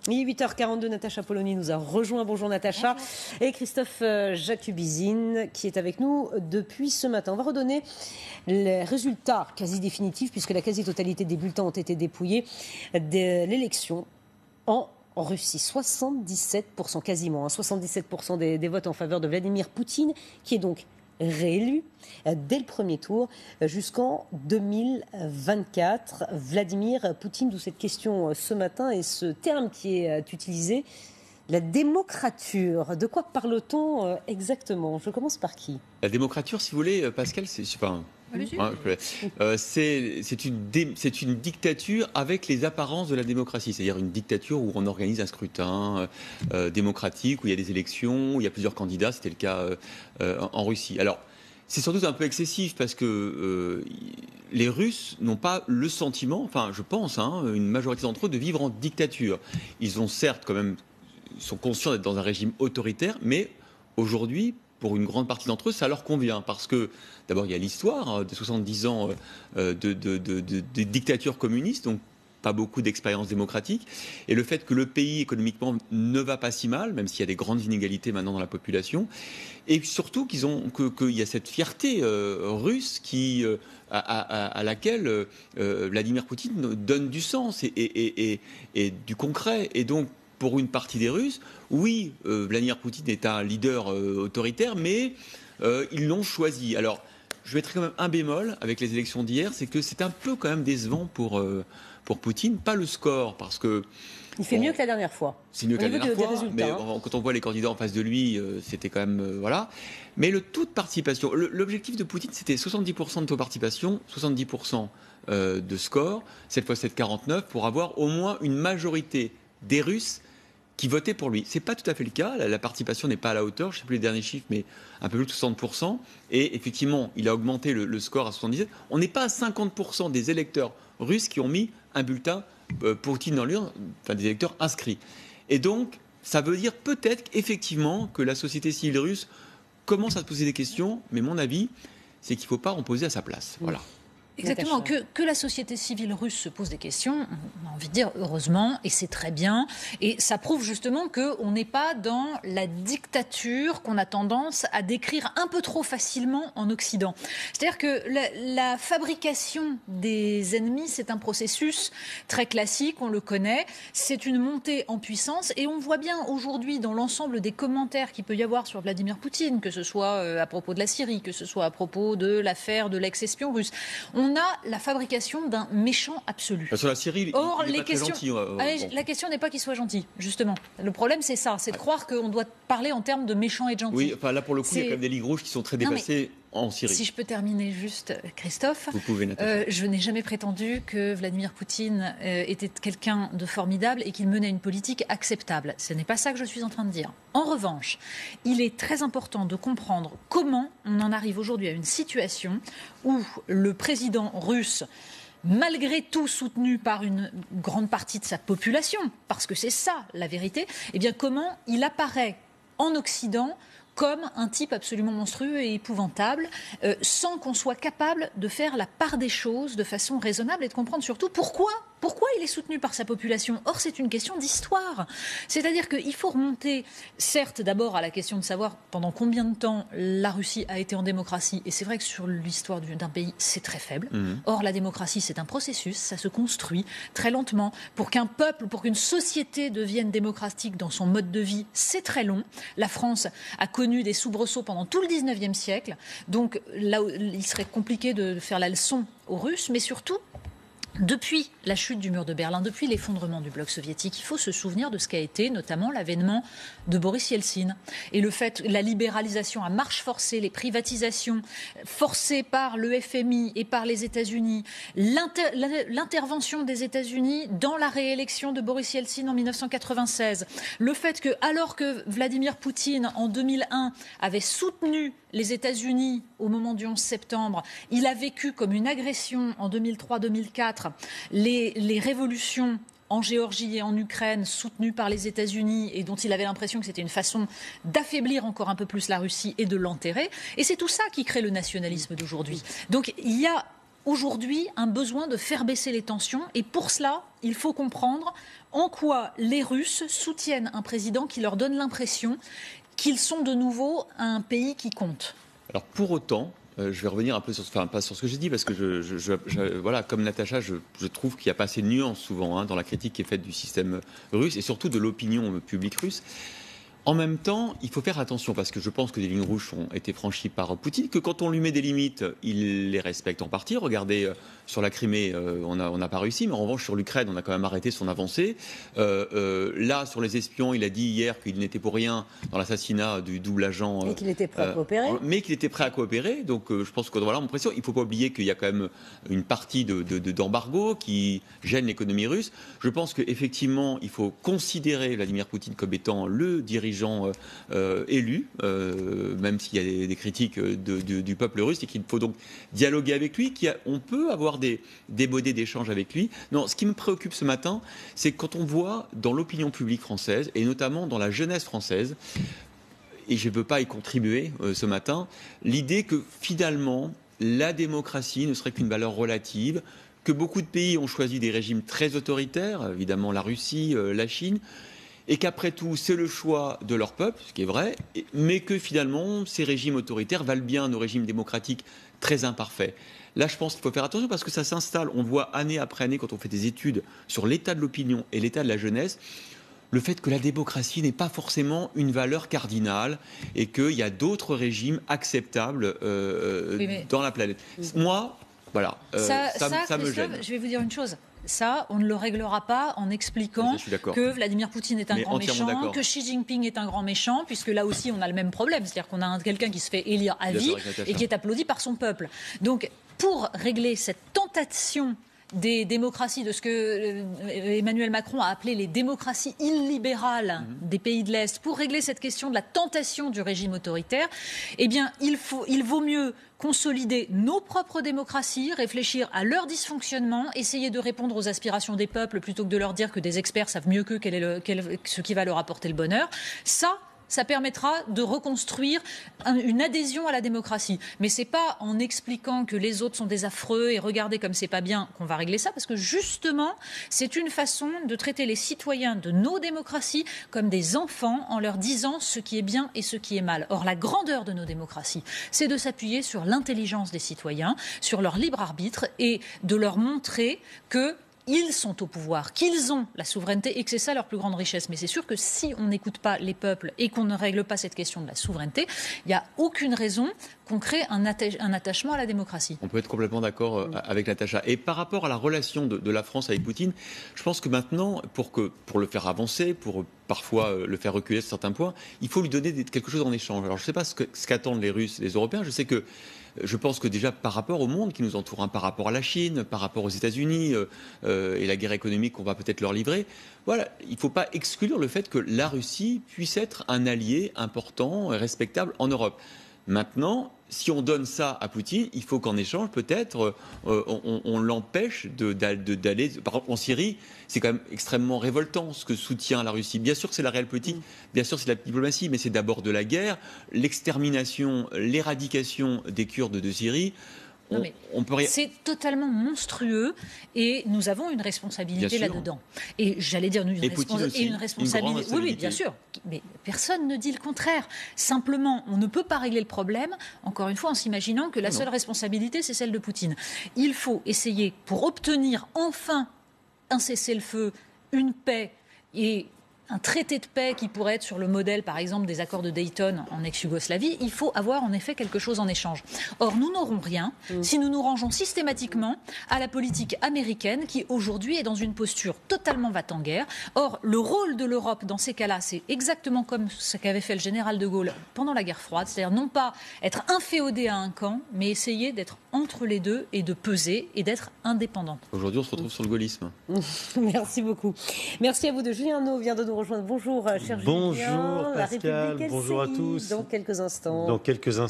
Oui, 8h42, Natacha Polony nous a rejoint. Bonjour Natacha. Bonjour. Et Christophe Jacubizine qui est avec nous depuis ce matin. On va redonner les résultats quasi définitifs puisque la quasi-totalité des bulletins ont été dépouillés de l'élection en Russie. 77% quasiment, 77% des votes en faveur de Vladimir Poutine qui est donc réélu dès le premier tour jusqu'en 2024. Vladimir Poutine, d'où cette question ce matin et ce terme qui est utilisé, la démocrature. De quoi parle-t-on exactement? Je commence par qui? La démocrature, si vous voulez, Pascal, c'est une dictature avec les apparences de la démocratie, c'est-à-dire une dictature où on organise un scrutin démocratique, où il y a des élections, où il y a plusieurs candidats, c'était le cas en Russie. Alors, c'est sans doute un peu excessif parce que les Russes n'ont pas le sentiment, enfin je pense, une majorité d'entre eux, de vivre en dictature. Ils ont certes quand même, sont conscients d'être dans un régime autoritaire, mais aujourd'hui, pour une grande partie d'entre eux, ça leur convient parce que, d'abord, il y a l'histoire de 70 ans de dictature communiste, donc pas beaucoup d'expérience démocratique, et le fait que le pays économiquement ne va pas si mal, même s'il y a des grandes inégalités maintenant dans la population, et surtout qu'il y a cette fierté russe à laquelle Vladimir Poutine donne du sens et du concret, et donc pour une partie des Russes, oui, Vladimir Poutine est un leader autoritaire, mais ils l'ont choisi. Alors, je mettrai quand même un bémol avec les élections d'hier, c'est que c'est un peu quand même décevant pour Poutine, pas le score, parce que... Il fait mieux que la dernière fois. C'est mieux que la dernière fois, mais quand on voit les candidats en face de lui, c'était quand même... voilà. Mais le taux de participation, l'objectif de Poutine, c'était 70% de taux de participation, 70% de score, cette fois c'est 49, pour avoir au moins une majorité des Russes qui votaient pour lui. Ce n'est pas tout à fait le cas. La participation n'est pas à la hauteur. Je ne sais plus les derniers chiffres, mais un peu plus de 60%. Et effectivement, il a augmenté le score à 77%. On n'est pas à 50% des électeurs russes qui ont mis un bulletin Poutine dans l'urne, enfin des électeurs inscrits. Et donc, ça veut dire peut-être effectivement que la société civile russe commence à se poser des questions. Mais mon avis, c'est qu'il ne faut pas en poser à sa place. Voilà. Exactement, que la société civile russe se pose des questions, on a envie de dire heureusement, et c'est très bien, et ça prouve justement qu'on n'est pas dans la dictature qu'on a tendance à décrire un peu trop facilement en Occident. C'est-à-dire que la fabrication des ennemis, c'est un processus très classique, on le connaît, c'est une montée en puissance, et on voit bien aujourd'hui dans l'ensemble des commentaires qu'il peut y avoir sur Vladimir Poutine, que ce soit à propos de la Syrie, que ce soit à propos de l'affaire de l'ex-espion russe, on a la fabrication d'un méchant absolu. Sur la Syrie, or, il est pas très gentil. La question n'est pas qu'il soit gentil, justement. Le problème, c'est ça, c'est de croire qu'on doit parler en termes de méchant et de gentil. Oui, enfin là, pour le coup, il y a quand même des lignes rouges qui sont très dépassées en Syrie. Si je peux terminer juste, Christophe. Vous pouvez, Natacha. Je n'ai jamais prétendu que Vladimir Poutine était quelqu'un de formidable et qu'il menait une politique acceptable. Ce n'est pas ça que je suis en train de dire. En revanche, il est très important de comprendre comment on en arrive aujourd'hui à une situation où le président russe, malgré tout soutenu par une grande partie de sa population, parce que c'est ça la vérité, eh bien comment il apparaît en Occident comme un type absolument monstrueux et épouvantable, sans qu'on soit capable de faire la part des choses de façon raisonnable et de comprendre surtout pourquoi il est soutenu par sa population. Or, c'est une question d'histoire. C'est-à-dire qu'il faut remonter, certes, d'abord à la question de savoir pendant combien de temps la Russie a été en démocratie. Et c'est vrai que sur l'histoire d'un pays, c'est très faible. Or, la démocratie, c'est un processus, ça se construit très lentement. Pour qu'un peuple, pour qu'une société devienne démocratique dans son mode de vie, c'est très long. La France a connu des soubresauts pendant tout le 19e siècle. Donc, là, il serait compliqué de faire la leçon aux Russes, mais surtout, depuis la chute du mur de Berlin, depuis l'effondrement du bloc soviétique, il faut se souvenir de ce qu'a été notamment l'avènement de Boris Yeltsin et le fait, la libéralisation à marche forcée, les privatisations forcées par le FMI et par les États-Unis, l'intervention des États-Unis dans la réélection de Boris Yeltsin en 1996, le fait que, alors que Vladimir Poutine en 2001 avait soutenu les États-Unis au moment du 11 septembre, il a vécu comme une agression en 2003-2004 les révolutions en Géorgie et en Ukraine soutenues par les États-Unis et dont il avait l'impression que c'était une façon d'affaiblir encore un peu plus la Russie et de l'enterrer. Et c'est tout ça qui crée le nationalisme d'aujourd'hui. Donc il y a aujourd'hui un besoin de faire baisser les tensions. Et pour cela, il faut comprendre en quoi les Russes soutiennent un président qui leur donne l'impression qu'ils sont de nouveau un pays qui compte. Alors pour autant, je vais revenir un peu pas sur ce que j'ai dit, parce que voilà, comme Natacha, je trouve qu'il n'y a pas assez de nuances souvent dans la critique qui est faite du système russe et surtout de l'opinion publique russe. En même temps, il faut faire attention, parce que je pense que des lignes rouges ont été franchies par Poutine, que quand on lui met des limites, il les respecte en partie. Regardez, sur la Crimée, on n'a pas réussi, mais en revanche, sur l'Ukraine, on a quand même arrêté son avancée. Là, sur les espions, il a dit hier qu'il n'était pour rien dans l'assassinat du double agent. Et qu'il était prêt à coopérer. Mais qu'il était prêt à coopérer. Donc, je pense que voilà mon impression. Il ne faut pas oublier qu'il y a quand même une partie d'embargo qui gêne l'économie russe. Je pense qu'effectivement, il faut considérer Vladimir Poutine comme étant le dirigeant élu, même s'il y a des critiques du peuple russe, et qu'il faut donc dialoguer avec lui, on peut avoir des baudets d'échange avec lui. Non, ce qui me préoccupe ce matin, c'est quand on voit dans l'opinion publique française, et notamment dans la jeunesse française, et je ne veux pas y contribuer ce matin, l'idée que finalement, la démocratie ne serait qu'une valeur relative, que beaucoup de pays ont choisi des régimes très autoritaires, évidemment la Russie, la Chine, et qu'après tout, c'est le choix de leur peuple, ce qui est vrai, mais que finalement, ces régimes autoritaires valent bien nos régimes démocratiques très imparfaits. Là, je pense qu'il faut faire attention, parce que ça s'installe, on voit année après année, quand on fait des études sur l'état de l'opinion et l'état de la jeunesse, le fait que la démocratie n'est pas forcément une valeur cardinale et qu'il y a d'autres régimes acceptables dans la planète. Moi, voilà, ça me gêne. Je vais vous dire une chose. Ça, on ne le réglera pas en expliquant que Vladimir Poutine est un grand méchant, que Xi Jinping est un grand méchant, puisque là aussi on a le même problème, c'est-à-dire qu'on a quelqu'un qui se fait élire à vie et qui est applaudi par son peuple. Donc, pour régler cette tentation des démocraties, de ce que Emmanuel Macron a appelé les démocraties illibérales des pays de l'Est, pour régler cette question de la tentation du régime autoritaire, eh bien, il vaut mieux consolider nos propres démocraties, réfléchir à leur dysfonctionnement, essayer de répondre aux aspirations des peuples plutôt que de leur dire que des experts savent mieux qu'eux ce qui va leur apporter le bonheur. Ça permettra de reconstruire une adhésion à la démocratie. Mais ce n'est pas en expliquant que les autres sont des affreux et regardez comme c'est pas bien qu'on va régler ça, parce que justement, c'est une façon de traiter les citoyens de nos démocraties comme des enfants en leur disant ce qui est bien et ce qui est mal. Or, la grandeur de nos démocraties, c'est de s'appuyer sur l'intelligence des citoyens, sur leur libre arbitre et de leur montrer qu'ils sont au pouvoir, qu'ils ont la souveraineté et que c'est ça leur plus grande richesse. Mais c'est sûr que si on n'écoute pas les peuples et qu'on ne règle pas cette question de la souveraineté, il n'y a aucune raison qu'on crée un attachement à la démocratie. On peut être complètement d'accord avec Natacha. Et par rapport à la relation de la France avec Poutine, je pense que maintenant, pour le faire avancer, pour parfois le faire reculer sur certains points, il faut lui donner quelque chose en échange. Alors je ne sais pas ce qu'attendent les Russes et les Européens. Je pense que déjà par rapport au monde qui nous entoure, par rapport à la Chine, par rapport aux États-Unis et la guerre économique qu'on va peut-être leur livrer, voilà, il ne faut pas exclure le fait que la Russie puisse être un allié important et respectable en Europe. Maintenant, si on donne ça à Poutine, il faut qu'en échange, peut-être, on l'empêche d'aller... Par exemple, en Syrie, c'est quand même extrêmement révoltant ce que soutient la Russie. Bien sûr que c'est la réelle politique, bien sûr c'est la diplomatie, mais c'est d'abord de la guerre, l'extermination, l'éradication des Kurdes de Syrie. C'est totalement monstrueux et nous avons une responsabilité là-dedans. Et j'allais dire une responsabilité. Oui, bien sûr. Mais personne ne dit le contraire. Simplement, on ne peut pas régler le problème, encore une fois, en s'imaginant que la seule responsabilité, c'est celle de Poutine. Il faut essayer, pour obtenir enfin un cessez-le-feu, une paix et un traité de paix qui pourrait être sur le modèle, par exemple, des accords de Dayton en ex-Yougoslavie, il faut avoir en effet quelque chose en échange. Or, nous n'aurons rien si nous nous rangeons systématiquement à la politique américaine qui, aujourd'hui, est dans une posture totalement va-t-en-guerre. Or, le rôle de l'Europe dans ces cas-là, c'est exactement comme ce qu'avait fait le général de Gaulle pendant la guerre froide, c'est-à-dire non pas être inféodé à un camp, mais essayer d'être entre les deux et de peser et d'être indépendante. Aujourd'hui, on se retrouve sur le gaullisme. Merci beaucoup. Merci à vous deux. Julien Arnaud vient de nous rejoindre. Bonjour, cher Julien. Bonjour Pascal, bonjour à tous. Dans quelques instants. Dans quelques instants.